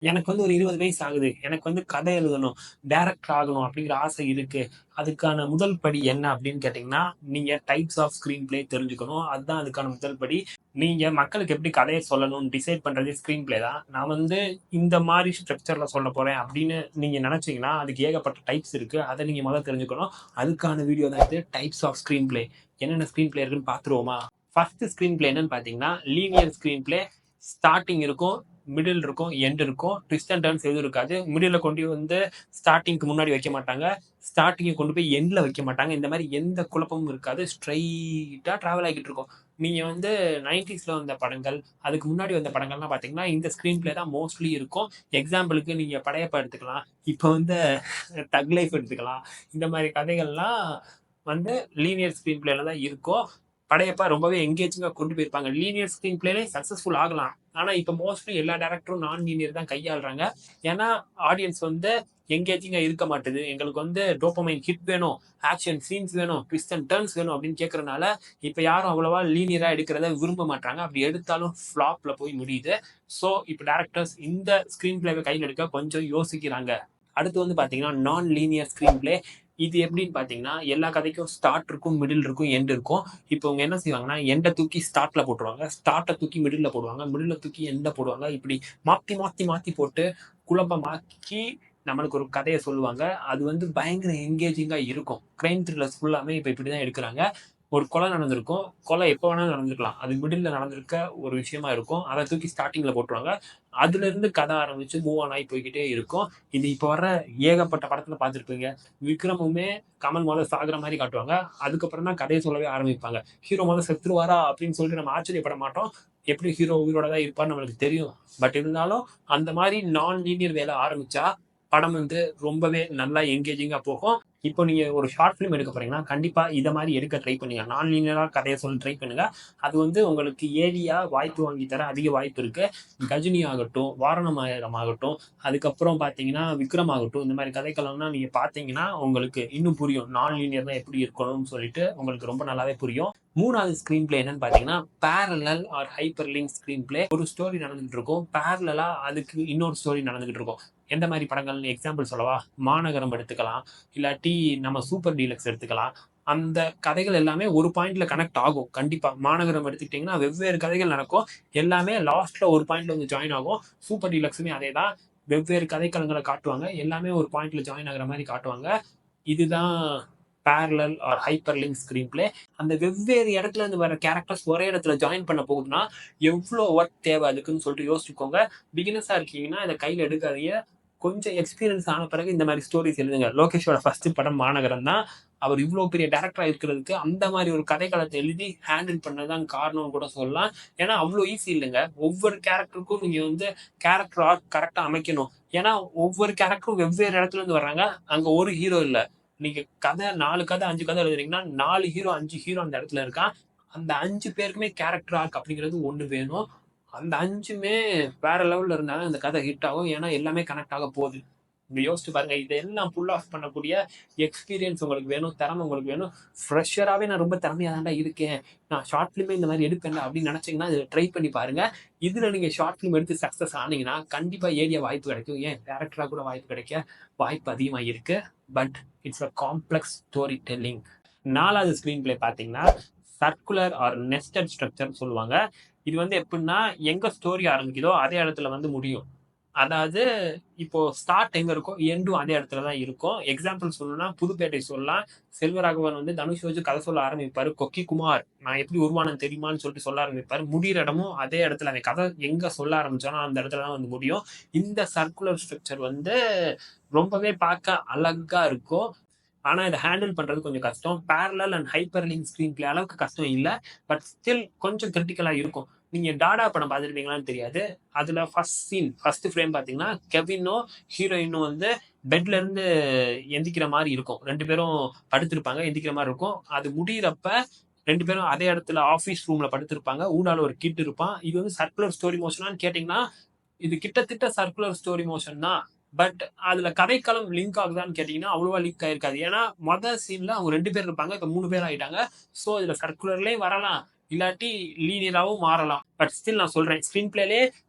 எனக்கு வந்து ஒரு 20 வயசு ஆகுது. எனக்கு வந்து கதை எழுதணும், டைரக்டர் ஆகணும் அப்படிங்கிற ஆசை இருக்கு. அதுக்கான முதல் படி என்ன அப்படின்னு கேட்டீங்கன்னா, நீங்க டைப்ஸ் ஆஃப் ஸ்கிரீன் பிளே தெரிஞ்சுக்கணும். அதுதான் அதுக்கான முதல் படி. நீங்க மக்களுக்கு எப்படி கதைய சொல்லணும்னு டிசைட் பண்றதே ஸ்கிரீன் பிளே தான். நான் வந்து இந்த மாரி ஸ்ட்ரக்சர்ல சொல்லப் போறேன் அப்படின்னு நீங்க நெனச்சீங்கன்னா, அதுக்கு ஏகப்பட்ட டைப்ஸ் இருக்கு. அத நீங்க மொத தெரிஞ்சுக்கணும். அதுக்கான வீடியோ தான் இது. Types of screenplay. என்னென்ன ஸ்கிரீன் பிளே இருக்குன்னு பார்த்துருவோமா? ஃபர்ஸ்ட் ஸ்கிரீன் பிளே என்னன்னு பார்த்தீங்கன்னா, லீனியர் ஸ்கிரீன் பிளே. ஸ்டார்ட்டிங் இருக்கும், மிடில் இருக்கும், எண்ட் இருக்கும். ட்விஸ்ட் அண்ட் டர்ன்ஸ் எதுவும் இருக்காது. மிடில்ல கொண்டு வந்து ஸ்டார்ட்டிங்க்கு முன்னாடி வைக்க மாட்டாங்க. ஸ்டார்ட்டிங்கை கொண்டு போய் எண்ட்ல வைக்க மாட்டாங்க. இந்த மாதிரி எந்த குழப்பமும் இருக்காது. ஸ்ட்ரைட்டா டிராவல் ஆகிட்டு இருக்கும். நீங்க வந்து 90ஸ்ல வந்த படங்கள், அதுக்கு முன்னாடி வந்த படங்கள்லாம் பார்த்தீங்கன்னா, இந்த ஸ்கிரீன் பிளே தான் மோஸ்ட்லி இருக்கும். எக்ஸாம்பிளுக்கு நீங்க படையப்பா எடுத்துக்கலாம். இப்போ வந்து தக் லைஃப் எடுத்துக்கலாம். இந்த மாதிரி கதைகள்லாம் வந்து லீனியர் ஸ்கிரீன் பிளேல தான் இருக்கும். படையப்பா ரொம்பவே எங்கேஜிங்கா கொண்டு போயிருப்பாங்க. லீனியர் ஸ்கிரீன் பிளேலே சக்சஸ்ஃபுல் ஆகலாம். ஆனா இப்ப மோஸ்ட்லி எல்லா டேரக்டரும் நான் லீனியர் தான் கையாளுறாங்க. ஏன்னா ஆடியன்ஸ் வந்து எங்கேஜிங்கா இருக்க மாட்டுது. எங்களுக்கு வந்து டோபமைன் ஹிட் வேணும், ஆக்ஷன் சீன்ஸ் வேணும், ட்விஸ்ட் அண்ட் டர்ன்ஸ் வேணும் அப்படின்னு கேட்கறதுனால இப்ப யாரும் அவ்வளவா லீனியரா எடுக்கிறத விரும்ப மாட்டாங்க. அப்படி எடுத்தாலும் ஃபிளாப்ல போய் முடியுது. ஸோ இப்போ டேரக்டர்ஸ் இந்த ஸ்கிரீன் பிளேவை கையில் எடுக்க கொஞ்சம் யோசிக்கிறாங்க. அடுத்து வந்து பாத்தீங்கன்னா நான் லீனியர் ஸ்கிரீன் பிளே. இது எப்படின்னு பாத்தீங்கன்னா, எல்லா கதைக்கும் ஸ்டார்ட் இருக்கும், மிடில் இருக்கும், எண்ட் இருக்கும். இப்போ அவங்க என்ன செய்வாங்கன்னா, எண்டை தூக்கி ஸ்டார்ட்ல போட்டுருவாங்க, ஸ்டார்ட்டை தூக்கி மிடில்ல போடுவாங்க, மிடில்ல தூக்கி எண்டை போடுவாங்க. இப்படி மாத்தி மாத்தி மாத்தி போட்டு குழப்பமாக்கி நம்மளுக்கு ஒரு கதையை சொல்லுவாங்க. அது வந்து பயங்கர என்கேஜிங்கா இருக்கும். கிரைம் த்ரில்லர்ஸ் ஃபுல்லாமே இப்போ இப்படிதான் எடுக்கிறாங்க. ஒரு கொலை நடந்திருக்கும். கொலை எப்போ வேணாலும் நடந்திருக்கலாம். அது மிடில்ல நடந்திருக்க ஒரு விஷயமா இருக்கும். அதை தூக்கி ஸ்டார்டிங்ல போட்டுருவாங்க. அதுல இருந்து கதை ஆரம்பிச்சு மூவ் ஆன் ஆகி போய்கிட்டே இருக்கும். இது இப்போ வர ஏகப்பட்ட படத்துல பார்த்துருப்பீங்க. விக்ரமுமே கமல் முதல்ல சாகுற மாதிரி காட்டுவாங்க. அதுக்கப்புறம் தான் கதையை சொல்லவே ஆரம்பிப்பாங்க. ஹீரோ முதல்ல செத்துருவாரா அப்படின்னு சொல்லிட்டு நம்ம ஆச்சரியப்பட மாட்டோம். எப்படி ஹீரோ உயிரோட தான் இருப்பான்னு நம்மளுக்கு தெரியும். பட் இருந்தாலும் அந்த மாதிரி நான் லீனியர் வேலை ஆரம்பிச்சா படம் வந்து ரொம்பவே நல்லா என்கேஜிங்கா போகும். இப்போ நீங்க ஒரு ஷார்ட் ஃபிலிம் எடுக்க போறீங்கன்னா கண்டிப்பா இத மாதிரி எடுக்க ட்ரை பண்ணுங்க. நான் லீனியரா கதையை சொல்ல ட்ரை பண்ணுங்க. அது வந்து உங்களுக்கு ஏரியா வாய்ப்பு வாங்கி தர அதிக வாய்ப்பு இருக்கு. கஜினி ஆகட்டும், வாரணமாயிரம் ஆகட்டும், அதுக்கப்புறம் பார்த்தீங்கன்னா விக்ரம் ஆகட்டும், இந்த மாதிரி கதைக்களம்லாம் நீங்க பார்த்தீங்கன்னா உங்களுக்கு இன்னும் புரியும். நான் லீனியர் தான் எப்படி இருக்கணும்னு சொல்லிட்டு உங்களுக்கு ரொம்ப நல்லாவே புரியும். மூணாவது ஸ்கிரீன் பிளே என்னன்னு பாத்தீங்கன்னா parallel or hyperlink screenplay. ஒரு ஸ்டோரி நடந்துகிட்டு இருக்கும், பேரலா அதுக்கு இன்னொரு ஸ்டோரி நடந்துகிட்டு இருக்கும். எந்த மாதிரி படங்கள்னு எக்ஸாம்பிள் சொல்லவா? மாநகரம் எடுத்துக்கலாம், இல்லாட்டி நம்ம சூப்பர் டீலக்ஸ் எடுத்துக்கலாம். அந்த கதைகள் எல்லாமே ஒரு பாயிண்ட்ல கனெக்ட் ஆகும். கண்டிப்பா மாநகரம் எடுத்துக்கிட்டீங்கன்னா வெவ்வேறு கதைகள் நடக்கும். எல்லாமே லாஸ்ட்ல ஒரு பாயிண்ட்ல வந்து ஜாயின் ஆகும். சூப்பர் டீலக்ஸுமே அதே தான். வெவ்வேறு கதைக்களங்களை காட்டுவாங்க. எல்லாமே ஒரு பாயிண்ட்ல ஜாயின் ஆகுற மாதிரி காட்டுவாங்க. இதுதான் parallel or hyperlink screenplay. அந்த வெவ்வேறு இடத்துல இருந்து வர கேரக்டர்ஸ் ஒரே இடத்துல ஜாயின் பண்ண போகுதுன்னா எவ்வளோ ஒர்க் தேவை அதுக்குன்னு சொல்லிட்டு யோசிச்சுக்கோங்க. பிகினஸா இருக்கீங்கன்னா இதை கையில் எடுக்காதீங்க. கொஞ்சம் எக்ஸ்பீரியன்ஸ் ஆன பிறகு இந்த மாதிரி ஸ்டோரிஸ் எழுதுங்க. லோகேஷோட ஃபர்ஸ்ட் படம் மாநகரம் தான். அவர் இவ்வளோ பெரிய டேரக்டரா இருக்கிறதுக்கு அந்த மாதிரி ஒரு கதைக்களத்தை எழுதி ஹேண்டில் பண்ணதான் காரணம்னு கூட சொல்லலாம். ஏன்னா அவ்வளோ ஈஸி இல்லைங்க. ஒவ்வொரு கேரக்டருக்கும் நீங்க வந்து கேரக்டர் ஆர்க் கரெக்டா அமைக்கணும். ஏன்னா ஒவ்வொரு கேரக்டரும் வெவ்வேறு இடத்துல இருந்து வர்றாங்க. அங்க ஒரு ஹீரோ இல்ல. நீங்க கதை 4 கதை 5 கதை எழுதுறீங்கன்னா 4 ஹீரோ 5 ஹீரோ அந்த இடத்துல இருக்கான். அந்த 5 பேருக்குமே கேரக்டர் ஆர்க் அப்படிங்கிறது ஒண்ணு வேணும். அந்த 5மே வேற லெவல்ல இருந்தாலும் அந்த கதை ஹிட் ஆகும். ஏன்னா எல்லாமே கனெக்ட் ஆக போகுது. இப்படி யோசிச்சு பாருங்க. இதெல்லாம் புல் ஆஃப் பண்ணக்கூடிய எக்ஸ்பீரியன்ஸ் உங்களுக்கு வேணும், திறமை உங்களுக்கு வேணும். ஃப்ரெஷராகவே நான் ரொம்ப திறமையாக தான்டா இருக்கேன், நான் ஷார்ட் ஃபிலிமே இந்த மாதிரி எடுப்பேன்டா அப்படின்னு நினைச்சீங்கன்னா இதை ட்ரை பண்ணி பாருங்க. இதுல நீங்க ஷார்ட் ஃபிலிம் எடுத்து சக்சஸ் ஆனீங்கன்னா கண்டிப்பா ஏரியா வாய்ப்பு கிடைக்கும். ஏன் டேரக்டரா கூட வாய்ப்பு கிடைக்க வாய்ப்பு அதிகமாக இருக்கு. But it's a complex story telling. நாலாவது ஸ்கிரீன் பிளே பார்த்தீங்கன்னா சர்க்குலர் ஆர் நெஸ்டட் ஸ்ட்ரக்சர் சொல்லுவாங்க. இது வந்து எப்படின்னா எங்க ஸ்டோரி ஆரம்பிக்குதோ அதே இடத்துல வந்து முடியும். அதாவது இப்போ ஸ்டார்ட் எங்க இருக்கோ எண்டும் அதே இடத்துல தான் இருக்கும். எக்ஸாம்பிள் சொல்லணும்னா புதுப்பேட்டை சொல்லலாம். செல்வராகவன் வந்து தனுஷ் வச்சு கதை சொல்ல ஆரம்பிப்பாரு. கொக்கி குமார் நான் எப்படி உருவானு தெரியுமான்னு சொல்லிட்டு சொல்ல ஆரம்பிப்பாரு. முடிகிற இடமும் அதே இடத்துல அந்த கதை எங்க சொல்ல ஆரம்பிச்சாலும் அந்த இடத்துல தான் வந்து முடியும். இந்த சர்க்குலர் ஸ்ட்ரக்சர் வந்து ரொம்பவே பார்க்க அழகா இருக்கும். ஆனா இதை ஹேண்டில் பண்றது கொஞ்சம் கஷ்டம். Parallel and hyper link screen play அளவுக்கு கஷ்டம் இல்லை. பட் ஸ்டில் கொஞ்சம் கிரிட்டிக்கலா இருக்கும். நீங்க டாடா படம் பார்த்துருப்பீங்களான்னு தெரியாது. அதுல ஃபர்ஸ்ட் சீன் ஃபர்ஸ்ட் ஃப்ரேம் பாத்தீங்கன்னா கெவினும் ஹீரோயினும் வந்து பெட்ல இருந்து எந்திக்கிற மாதிரி இருக்கும். 2 பேரும் படுத்திருப்பாங்க, எந்திக்கிற மாதிரி இருக்கும். அது முடியிறப்ப 2 பேரும் அதே இடத்துல ஆபீஸ் ரூம்ல படுத்திருப்பாங்க. ஊடால ஒரு கிட் இருப்பான். இது வந்து சர்க்குலர் ஸ்டோரி மோஷனான்னு கேட்டீங்கன்னா இது கிட்டத்தட்ட சர்க்குலர் ஸ்டோரி மோஷன் தான். பட் அதுல கதைக்களம் லிங்க் ஆகுதான்னு கேட்டீங்கன்னா அவ்வளவா லிங்க் ஆயிருக்காது. ஏன்னா மொதல் சீன்ல அவங்க 2 பேர் இருப்பாங்க, இப்ப 3 பேர் ஆயிட்டாங்க. சோ இதுல சர்க்குலர்லயே வரலாம், இல்லாட்டி லீனியராவும் மாறலாம். பட் ஸ்டில் நான் சொல்றேன் ஸ்கிரீன் பிளேலே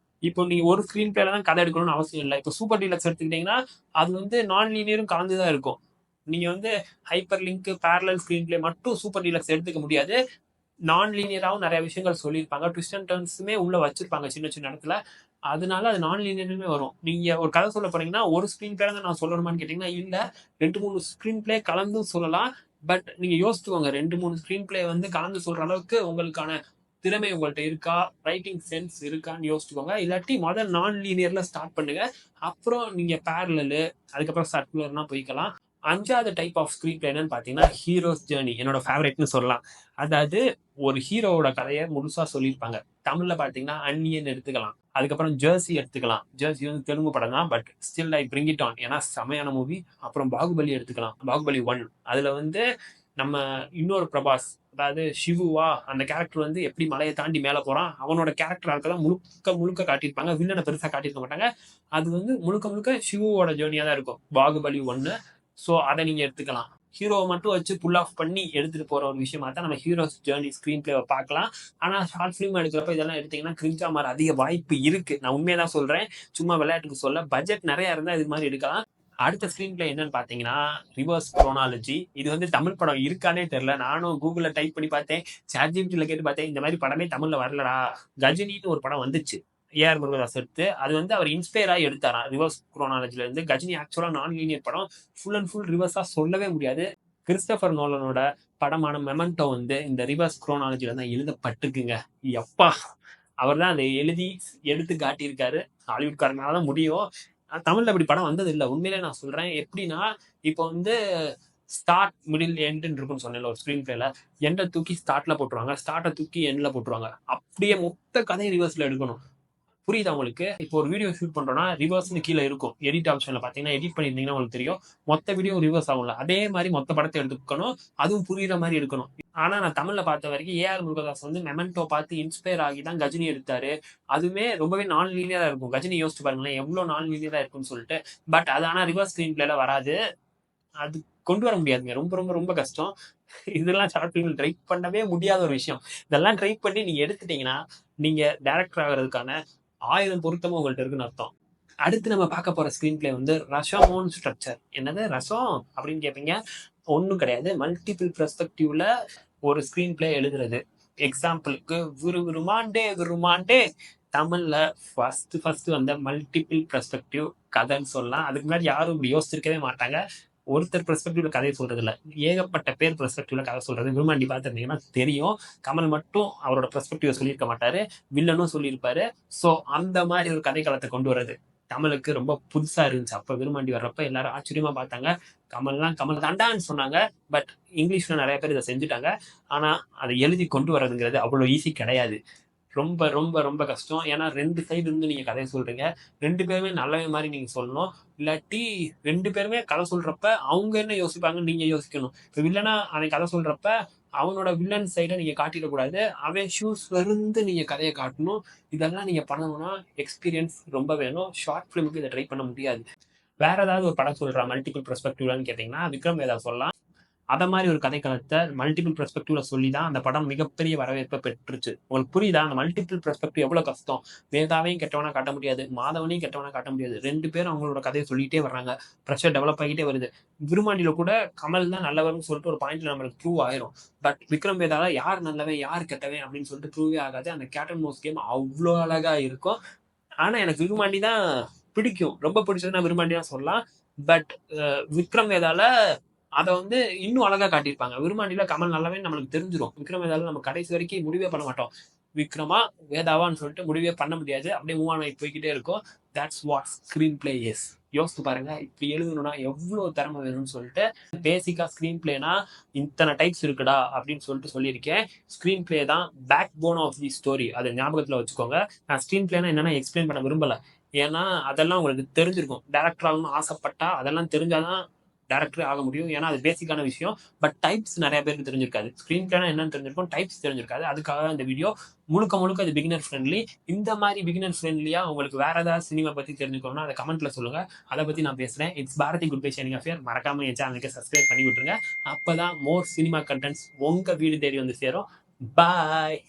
இப்போ நீங்க ஒரு ஸ்கிரீன் பிளேல தான் கதை எடுக்கணும்னு அவசியம் இல்லை. இப்போ சூப்பர் டீலக்ஸ் எடுத்துக்கிட்டீங்கன்னா அது வந்து நான் லீனியரும் கலந்து தான் இருக்கும். நீங்க வந்து hyper link parallel screen play மட்டும் சூப்பர் டீலக்ஸ் எடுத்துக்க முடியாது. நான் லீனியராகவும் நிறைய விஷயங்கள் சொல்லியிருப்பாங்க. ட்விஸ்ட் அண்ட் டர்ன்ஸுமே உள்ள வச்சிருப்பாங்க சின்ன சின்ன இடத்துல. அதனால அது நான் லீனியருமே வரும். நீங்க ஒரு கதை சொல்ல போறீங்கன்னா ஒரு ஸ்கிரீன் பிளே தான் நான் சொல்லணுமான்னு கேட்டீங்கன்னா இல்ல. 2, 3 ஸ்கிரீன் பிளே கலந்தும் சொல்லலாம். பட் நீங்க யோசிச்சுக்கோங்க 2, 3 ஸ்கிரீன் பிளே வந்து கலந்து சொல்ற அளவுக்கு உங்களுக்கான திறமை உங்கள்ட்ட இருக்கா, ரைட்டிங் சென்ஸ் இருக்கான்னு யோசிச்சுக்கோங்க. இல்லாட்டி முதல் நான் லீனியர்ல ஸ்டார்ட் பண்ணுங்க. அப்புறம் நீங்க பேரலலு அதுக்கப்புறம் சர்க்குலர்னா போய்க்கலாம். 5வது டைப் ஆஃப் ஸ்கிரீன் பிளே என்னன்னு பார்த்தீங்கன்னா, ஹீரோஸ் ஜர்னி என்னோட ஃபேவரைட்னு சொல்லலாம். அதாவது ஒரு ஹீரோவோட கதையை முழுசா சொல்லியிருப்பாங்க. தமிழ்ல பார்த்தீங்கன்னா, அந்நியன் எடுத்துக்கலாம். அதுக்கப்புறம் ஜெர்சி எடுத்துக்கலாம். ஜெர்சி வந்து தெலுங்கு படம் தான். But still I bring it on. ஏன்னா செமையான மூவி. அப்புறம் பாகுபலி எடுத்துக்கலாம். பாகுபலி 1 அதுல வந்து நம்ம இன்னொரு பிரபாஸ் அதாவது சிவுவா அந்த கேரக்டர் வந்து எப்படி மலையை தாண்டி மேல போறான் அவனோட கேரக்டரா இருக்கலாம் முழுக்க முழுக்க காட்டியிருப்பாங்க. வில்லனை பெருசா காட்டியிருக்க மாட்டாங்க. அது வந்து முழுக்க முழுக்க சிவுவோட ஜேர்னியா தான் இருக்கும் பாகுபலி 1. ஸோ அதை நீங்க எடுத்துக்கலாம். ஹீரோவை மட்டும் வச்சு புல் ஆஃப் பண்ணி எடுத்துட்டு போற ஒரு விஷயமா தான் நம்ம ஹீரோஸ் ஜேர்னி ஸ்கிரீன் பிளேவை பார்க்கலாம். ஆனா ஷார்ட் ஃபிலிம் எடுக்கிறப்ப இதெல்லாம் எடுத்தீங்கன்னா கிரிஞ்சா மாற அதிக வாய்ப்பு இருக்கு. நான் உண்மையதான் சொல்றேன், சும்மா விளையாட்டுக்கு சொல்ல. பட்ஜெட் நிறைய இருந்தா இது மாதிரி எடுக்கலாம். அடுத்த ஸ்கிரீன் பிளே என்னன்னு பாத்தீங்கன்னா ரிவர்ஸ் குரோனாலஜி. இது வந்து தமிழ் படம் இருக்கானே தெரியல. நானும் கூகுள்ல டைப் பண்ணி பார்த்தேன், சாட்ஜிபிடில கேட்டு பார்த்தேன். இந்த மாதிரி படமே தமிழ்ல வரலடா. கஜினின்னு ஒரு படம் வந்துச்சு ஏஆர் முருகதாஸ் எடுத்து. அது வந்து அவர் இன்ஸ்பயர் ஆகி எடுத்தாராம் ரிவர்ஸ் குரோனாலஜில இருந்து. கஜினி ஆக்சுவலா நான் லீனியர் படம், ஃபுல் அண்ட் ஃபுல் ரிவர்ஸா சொல்லவே முடியாது. கிறிஸ்டபர் நோலனோட படமான மெமெண்டோ வந்து இந்த ரிவர்ஸ் குரோனாலஜில தான் எழுதப்பட்டிருக்குங்க. எப்பா அவர் தான் அதை எழுதி எடுத்து காட்டியிருக்காரு. ஹாலிவுட்காரனால தான் முடியும். தமிழ்ல அப்படி படம் வந்தது இல்லை. உண்மையிலே நான் சொல்றேன். எப்படின்னா இப்போ வந்து ஸ்டார்ட் மிடில் எண்டுன்னு இருக்குன்னு சொன்னேன் ஒரு ஸ்கிரீன் பிளேல. எண்டை தூக்கி ஸ்டார்ட்ல போட்டுருவாங்க, ஸ்டார்ட்டை தூக்கி எண்ட்ல போட்டுருவாங்க. அப்படியே மொத்த கதையை ரிவர்ஸ்ல எடுக்கணும். புரியுதா உங்களுக்கு? இப்போ ஒரு வீடியோ ஷூட் பண்றோம்னா ரிவர்ஸ்னு கீழே இருக்கும். எடிட் ஆப்ஷன்ல பாத்தீங்கன்னா எடிட் பண்ணிருந்தீங்கன்னா உங்களுக்கு தெரியும். மொத்த வீடியோ ரிவர்ஸ் ஆகும்ல, அதே மாதிரி மொத்த படத்தை எடுத்துக்கணும். அதுவும் புரியுற மாதிரி எடுக்கணும். ஆனா நான் தமிழ்ல பார்த்த வரைக்கும் ஏஆர் முருகதாஸ் வந்து மெமெண்டோ பார்த்து இன்ஸ்பயர் ஆகி தான் கஜினி எடுத்தாரு. அதுவுமே ரொம்பவே நான் லீனியரா இருக்கும். கஜினி யோசிச்சு பாருங்களேன் எவ்வளவு நான் லீனியரா இருக்கும்னு சொல்லிட்டு. பட் அது ஆனா ரிவர்ஸ் ஸ்கிரீன் பிளேல வராது. அது கொண்டு வர முடியாதுங்க. ரொம்ப ரொம்ப ரொம்ப கஷ்டம். இதெல்லாம் ஷார்ட் ஃபிலிம் ட்ரை பண்ணவே முடியாத ஒரு விஷயம். இதெல்லாம் ட்ரை பண்ணி நீங்க எடுத்துட்டீங்கன்னா நீங்க டைரக்டர் ஆகிறதுக்கான 1000 பொருத்தமும் உங்கள்ட்ட இருக்குன்னு அர்த்தம். அடுத்து நம்ம பார்க்க போற ஸ்கிரீன் பிளே வந்து ரஷமோன் ஸ்ட்ரக்சர். என்னது ரசம் அப்படின்னு கேட்பீங்க. ஒன்றும் கிடையாது. மல்டிபிள் பெர்ஸ்பெக்டிவ்ல ஒரு ஸ்கிரீன் பிளே எழுதுறது. எக்ஸாம்பிளுக்கு விருமாண்டே விருமாண்டே தமிழ்ல ஃபர்ஸ்ட் வந்த மல்டிபிள் பெர்ஸ்பெக்டிவ் கதைன்னு சொல்லலாம். அதுக்கு முன்னாடி யாரும் இப்படி யோசிச்சிருக்கவே மாட்டாங்க. ஒருத்தர் பெர்ஸ்பெக்டிவ்ல கதையை சொல்றது இல்லை, ஏகப்பட்ட பேர் பெர்ஸ்பெக்டிவ்ல கதை சொல்றது. விருமாண்டி பார்த்துருந்தீங்கன்னா தெரியும். கமல் மட்டும் அவரோட பெர்ஸ்பெக்டிவ் சொல்லியிருக்க மாட்டாரு, வில்லனும் சொல்லியிருப்பாரு. ஸோ அந்த மாதிரி ஒரு கதைக்களத்தை கொண்டு வர்றது தமிழுக்கு ரொம்ப புதுசா இருந்துச்சு. அப்ப விருமாண்டி வர்றப்ப எல்லாரும் ஆச்சரியமா பார்த்தாங்க. கமல்லாம் கமல் தாண்டான்னு சொன்னாங்க. பட் இங்கிலீஷ்ல நிறைய பேர் இதை செஞ்சுட்டாங்க. ஆனா அதை எழுதி கொண்டு வர்றதுங்கிறது அவ்வளவு ஈஸி கிடையாது. ரொம்ப ரொம்ப ரொம்ப கஷ்டம். ஏன்னா 2 சைடு இருந்து நீங்க கதையை சொல்றீங்க. 2 பேருமே நல்லவே மாதிரி நீங்க சொல்லணும். இல்லாட்டி 2 பேருமே கதை சொல்றப்ப அவங்க என்ன யோசிப்பாங்கன்னு நீங்க யோசிக்கணும். இப்போ வில்லனா அவன் கதை சொல்றப்ப அவனோட வில்லன் சைடை நீங்க காட்டிடக்கூடாது. அவன் ஷூஸ்ல இருந்து நீங்க கதையை காட்டணும். இதெல்லாம் நீங்க பண்ணணும்னா எக்ஸ்பீரியன்ஸ் ரொம்ப வேணும். ஷார்ட் ஃபிலிமுக்கு இதை ட்ரை பண்ண முடியாது. வேற ஏதாவது ஒரு படம் சொல்றா மல்டிபிள் பெர்ஸ்பெக்டிவ்லன்னு கேட்டீங்கன்னா விக்ரம் வேதா சொல்லலாம். அத மாதிரி ஒரு கதைக்களத்தை மல்டிபிள் பெர்ஸ்பெக்டிவ்ல சொல்லி தான் அந்த படம் மிகப்பெரிய வரவேற்பை பெற்றுச்சு. உங்களுக்கு புரியுதா? அந்த மல்டிபிள் பெர்ஸ்பெக்டிவ் எவ்வளவு கஷ்டம். வேதாவையும் கெட்டவனா காட்ட முடியாது, மாதவனையும் கெட்டவனா காட்ட முடியாது. 2 பேரும் அவங்களோட கதையை சொல்லிட்டே வர்றாங்க. ப்ரெஷர் டெவலப் ஆகிட்டே வருது. விருமாண்டியில கூட கமல் தான் நல்லவர்னு சொல்லிட்டு ஒரு பாயிண்ட்ல நம்மளுக்கு ப்ரூவ் ஆயிரும். பட் விக்ரம் வேதால யார் நல்லவன் யார் கெட்டவன் அப்படின்னு சொல்லிட்டு ப்ரூவே ஆகாது. அந்த கேட் அண்ட் மவுஸ் கேம் அவ்வளோ அழகா இருக்கும். ஆனா எனக்கு விருமாண்டி தான் பிடிக்கும். ரொம்ப பிடிச்சதுன்னா விருமாண்டி தான் சொல்லலாம். பட் விக்ரம் வேதால அதை வந்து இன்னும் அழகா காட்டியிருப்பாங்க. விருமாண்டியில கமல் நல்லாவே நம்மளுக்கு தெரிஞ்சிடும். விக்ரம் வேதால நம்ம கடைசி வரைக்கும் முடிவே பண்ண மாட்டோம். விக்ரமா வேதாவான்னு சொல்லிட்டு முடிவே பண்ண முடியாது. அப்படியே மூவ் ஆன் ஆகி போய்கிட்டே இருக்கும். That's what screen play is. யோசித்து பாருங்க, இப்படி எழுதணும்னா எவ்வளவு திறமை வேணும்னு சொல்லிட்டு. பேசிக்கா ஸ்கிரீன் பிளேனா இத்தனை டைப்ஸ் இருக்குடா அப்படின்னு சொல்லிட்டு சொல்லியிருக்கேன். ஸ்கிரீன் பிளே தான் backbone of the story. அதை ஞாபகத்துல வச்சுக்கோங்க. நான் ஸ்கிரீன் பிளேனா என்னன்னா எக்ஸ்பிளைன் பண்ண விரும்பல. ஏன்னா அதெல்லாம் உங்களுக்கு தெரிஞ்சிருக்கும். டைரக்டர் ஆகணும்னு ஆசைப்பட்டா அதெல்லாம் தெரிஞ்சாதான் டேரக்டரே ஆக முடியும். ஏன்னா அது பேசிக்கான விஷயம். பட் டைப்ஸ் நிறைய பேருக்கு தெரிஞ்சிருக்காது. ஸ்கிரீன் பிளேனா என்னன்னு தெரிஞ்சிருக்கும், டைப்ஸ் தெரிஞ்சிருக்காது. அதுக்காக இந்த வீடியோ முழுக்க முழுக்க அது பிகினர் ஃப்ரெண்ட்லி. இந்த மாதிரி பிகினர் ஃப்ரெண்ட்லியா உங்களுக்கு வேற ஏதாவது சினிமா பத்தி தெரிஞ்சுக்கணும்னா அதை கமெண்ட்ல சொல்லுங்க. அதை பத்தி நான் பேசுறேன். It's Bharathi goodbye sharing affair. மறக்காம என் சேனலுக்கு சப்ஸ்கிரைப் பண்ணி விட்டுருங்க. அப்பதான் மோர் சினிமா கண்டென்ட்ஸ் உங்க வீடு தேடி வந்து சேரும். பாய்.